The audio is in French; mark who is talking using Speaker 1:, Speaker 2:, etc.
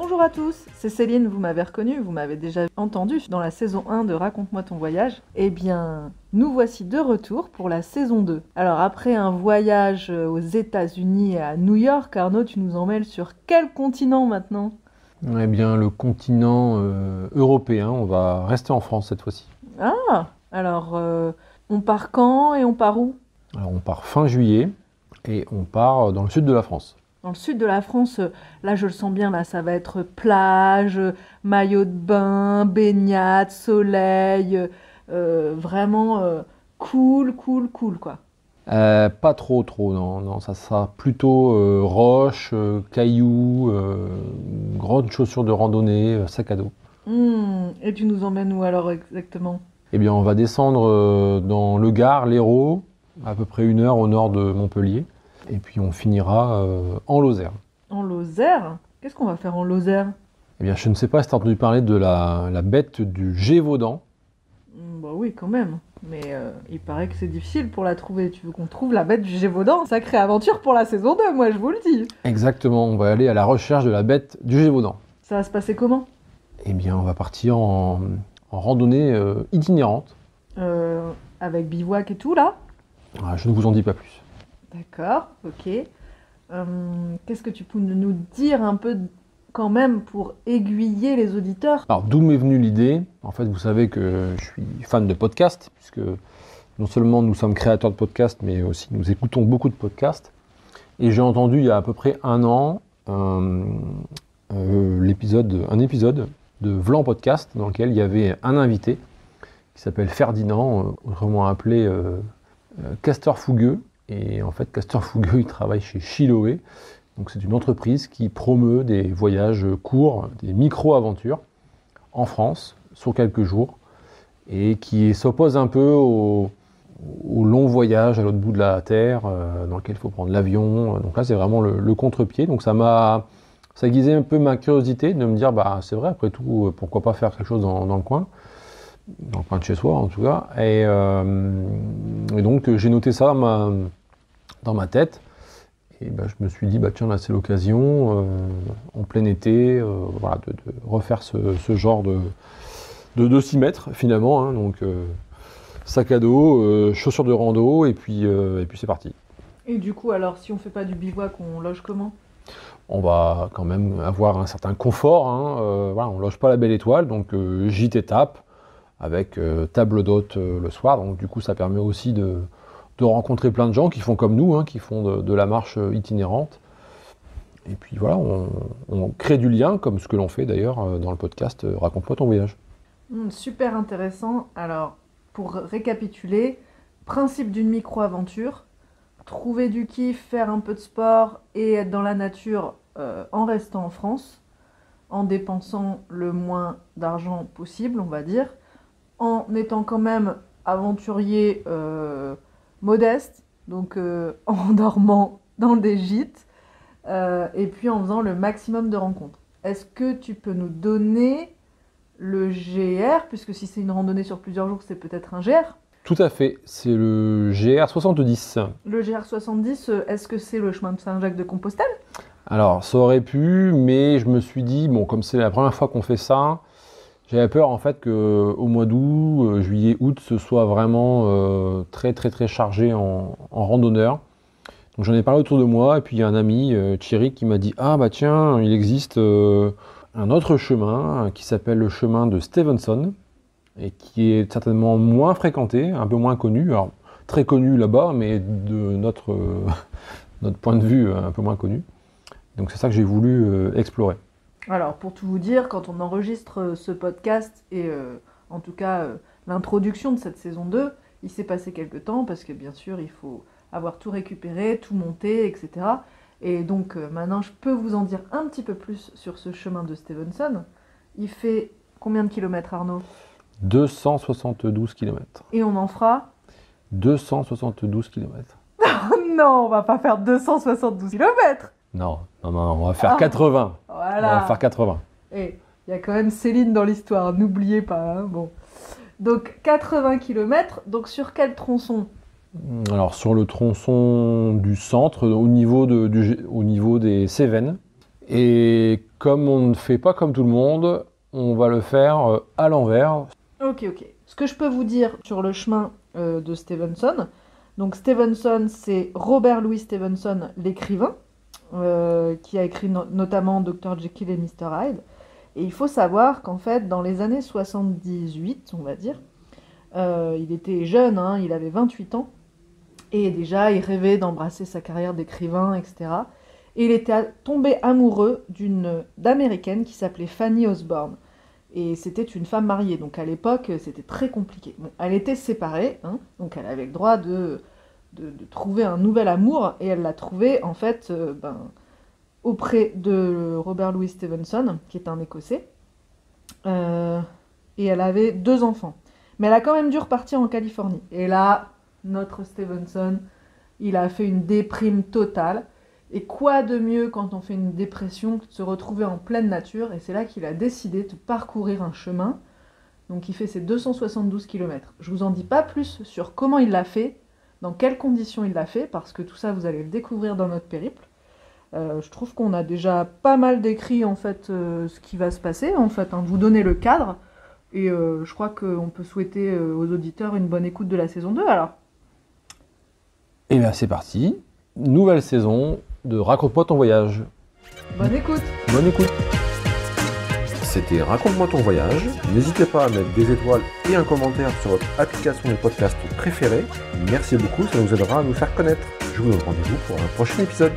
Speaker 1: Bonjour à tous, c'est Céline, vous m'avez reconnue, vous m'avez déjà entendu dans la saison 1 de Raconte-moi ton voyage. Eh bien, nous voici de retour pour la saison 2. Alors après un voyage aux États-Unis et à New York, Arnaud, tu nous emmènes sur quel continent maintenant ?
Speaker 2: Eh bien, le continent européen, on va rester en France cette fois-ci.
Speaker 1: Ah, alors on part quand et on part où ?
Speaker 2: Alors, on part fin juillet et on part dans le sud de la France.
Speaker 1: Dans le sud de la France, là je le sens bien, là ça va être plage, maillot de bain, baignade, soleil, vraiment cool quoi.
Speaker 2: Pas trop, non, ça sera plutôt roches, cailloux, grandes chaussures de randonnée, sac à dos.
Speaker 1: Et tu nous emmènes où alors exactement ?
Speaker 2: Eh bien, on va descendre dans le Gard, l'Hérault, à peu près 1 heure au nord de Montpellier. Et puis on finira en Lozère.
Speaker 1: En Lozère ? Qu'est-ce qu'on va faire en Lozère ?
Speaker 2: Eh bien, je ne sais pas si tu as entendu parler de la bête du Gévaudan.
Speaker 1: Bah oui, quand même. Mais il paraît que c'est difficile pour la trouver. Tu veux qu'on trouve la bête du Gévaudan ? Sacrée aventure pour la saison 2, moi je vous le dis.
Speaker 2: Exactement, on va aller à la recherche de la bête du Gévaudan.
Speaker 1: Ça va se passer comment ?
Speaker 2: Eh bien, on va partir en randonnée itinérante.
Speaker 1: Avec bivouac et tout là ?
Speaker 2: Ah, je ne vous en dis pas plus.
Speaker 1: D'accord, ok. Qu'est-ce que tu peux nous dire un peu quand même pour aiguiller les auditeurs ?
Speaker 2: Alors, d'où m'est venue l'idée ? En fait, vous savez que je suis fan de podcasts, puisque non seulement nous sommes créateurs de podcasts, mais aussi nous écoutons beaucoup de podcasts. Et j'ai entendu il y a à peu près 1 an un épisode de Vlan Podcast, dans lequel il y avait un invité qui s'appelle Ferdinand, autrement appelé Castor Fougueux. Et en fait, Castor Fougueux, il travaille chez Chiloé. Donc c'est une entreprise qui promeut des voyages courts, des micro-aventures en France, sur quelques jours, et qui s'oppose un peu au long voyage à l'autre bout de la Terre, dans lequel il faut prendre l'avion. Donc là, c'est vraiment le contre-pied. Donc ça a aiguisé un peu ma curiosité de me dire, bah c'est vrai, après tout, pourquoi pas faire quelque chose dans le coin de chez soi en tout cas. Et donc j'ai noté ça dans ma tête. Et je me suis dit, tiens, là c'est l'occasion, en plein été, voilà, de refaire ce genre de 6 mètres finalement. Hein, donc sac à dos, chaussures de rando, et puis c'est parti.
Speaker 1: Et du coup, alors, si on fait pas du bivouac, on loge comment ?
Speaker 2: On va quand même avoir un certain confort. Hein, voilà, on loge pas la Belle Étoile, donc gîte et tape, avec table d'hôte le soir. Donc du coup, ça permet aussi de rencontrer plein de gens qui font comme nous, hein, qui font de la marche itinérante. Et puis voilà, on crée du lien, comme ce que l'on fait d'ailleurs dans le podcast Raconte-moi ton voyage.
Speaker 1: Super intéressant. Alors, pour récapituler, principe d'une micro-aventure, trouver du kiff, faire un peu de sport et être dans la nature en restant en France, en dépensant le moins d'argent possible, on va dire, en étant quand même aventurier modeste, donc en dormant dans des gîtes, et puis en faisant le maximum de rencontres. Est-ce que tu peux nous donner le GR, puisque si c'est une randonnée sur plusieurs jours, c'est peut-être un GR ?
Speaker 2: Tout à fait, c'est le GR 70.
Speaker 1: Le GR 70, est-ce que c'est le chemin de Saint-Jacques-de-Compostelle ?
Speaker 2: Alors, ça aurait pu, mais je me suis dit, bon, comme c'est la première fois qu'on fait ça, j'avais peur en fait qu'au mois d'août, juillet, août, ce soit vraiment très chargé en randonneurs. Donc j'en ai parlé autour de moi, et puis il y a un ami, Thierry, qui m'a dit « Ah bah tiens, il existe un autre chemin qui s'appelle le chemin de Stevenson, et qui est certainement moins fréquenté, un peu moins connu, alors très connu là-bas, mais de notre point de vue, un peu moins connu. Donc c'est ça que j'ai voulu explorer. »
Speaker 1: Alors, pour tout vous dire, quand on enregistre ce podcast, et en tout cas l'introduction de cette saison 2, il s'est passé quelques temps, parce que bien sûr, il faut avoir tout récupéré, tout monté, etc. Et donc maintenant, je peux vous en dire un petit peu plus sur ce chemin de Stevenson. Il fait combien de kilomètres, Arnaud ?
Speaker 2: 272 km.
Speaker 1: Et on en fera
Speaker 2: 272 km.
Speaker 1: Non, on va pas faire 272 km.
Speaker 2: Non, on va faire 80.
Speaker 1: Voilà.
Speaker 2: On va faire 80.
Speaker 1: Et il y a quand même Céline dans l'histoire, n'oubliez pas. Hein, bon. Donc 80 km, donc sur quel tronçon ?
Speaker 2: Alors sur le tronçon du centre, au niveau des Cévennes. Et comme on ne fait pas comme tout le monde, on va le faire à l'envers.
Speaker 1: Ok. Ce que je peux vous dire sur le chemin de Stevenson, donc Stevenson, c'est Robert Louis Stevenson, l'écrivain, qui a écrit notamment Dr. Jekyll et Mr. Hyde. Et il faut savoir qu'en fait, dans les années 78, on va dire, il était jeune, hein, il avait 28 ans, et déjà il rêvait d'embrasser sa carrière d'écrivain, etc. Et il était tombé amoureux d'Américaine qui s'appelait Fanny Osborne. Et c'était une femme mariée, donc à l'époque c'était très compliqué. Bon, elle était séparée, hein, donc elle avait le droit de trouver un nouvel amour, et elle l'a trouvé en fait auprès de Robert Louis Stevenson, qui est un Écossais, et elle avait 2 enfants. Mais elle a quand même dû repartir en Californie. Et là, notre Stevenson, il a fait une déprime totale. Et quoi de mieux quand on fait une dépression que de se retrouver en pleine nature. Et c'est là qu'il a décidé de parcourir un chemin. Donc il fait ses 272 km. Je vous en dis pas plus sur comment il l'a fait, dans quelles conditions il l'a fait, parce que tout ça, vous allez le découvrir dans notre périple. Je trouve qu'on a déjà pas mal décrit en fait ce qui va se passer, en fait, hein, vous donner le cadre. Et je crois qu'on peut souhaiter aux auditeurs une bonne écoute de la saison 2 alors.
Speaker 2: Et bien c'est parti, nouvelle saison de Raconte-moi ton voyage.
Speaker 1: Bonne écoute.
Speaker 2: Bonne écoute. C'était Raconte-moi ton voyage. N'hésitez pas à mettre des étoiles et un commentaire sur votre application de podcast préférée. Merci beaucoup, ça nous aidera à nous faire connaître. Je vous donne rendez-vous pour un prochain épisode.